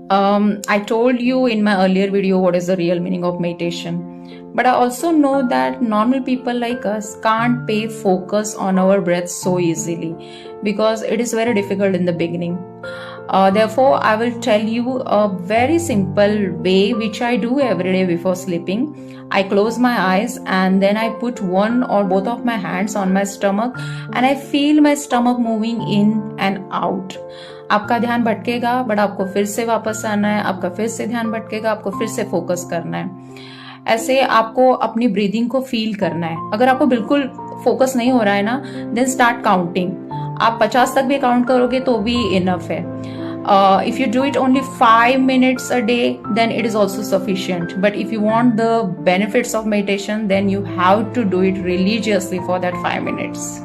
I told you in my earlier video what is the real meaning of meditation. But I also know that normal people like us can't pay focus on our breath so easily because it is very difficult in the beginning. Therefore, I will tell you a very simple way which I do every day before sleeping. I close my eyes and then I put one or both of my hands on my stomach and I feel my stomach moving in and out. आपका ध्यान भटकेगा but आपको फिर से वापस आना है, आपका फिर से ध्यान भटकेगा, आपको फिर से फोकस करना है. ऐसे आपको अपनी ब्रीदिंग को फील करना है. अगर आपको बिल्कुल फोकस नहीं हो रहा है ना, देन स्टार्ट काउंटिंग. आप 50 तक भी काउंट करोगे तो भी इनफ है. If you do it only 5 minutes a day, then it is also sufficient. But if you want the benefits of meditation, then you have to do it religiously for that 5 minutes.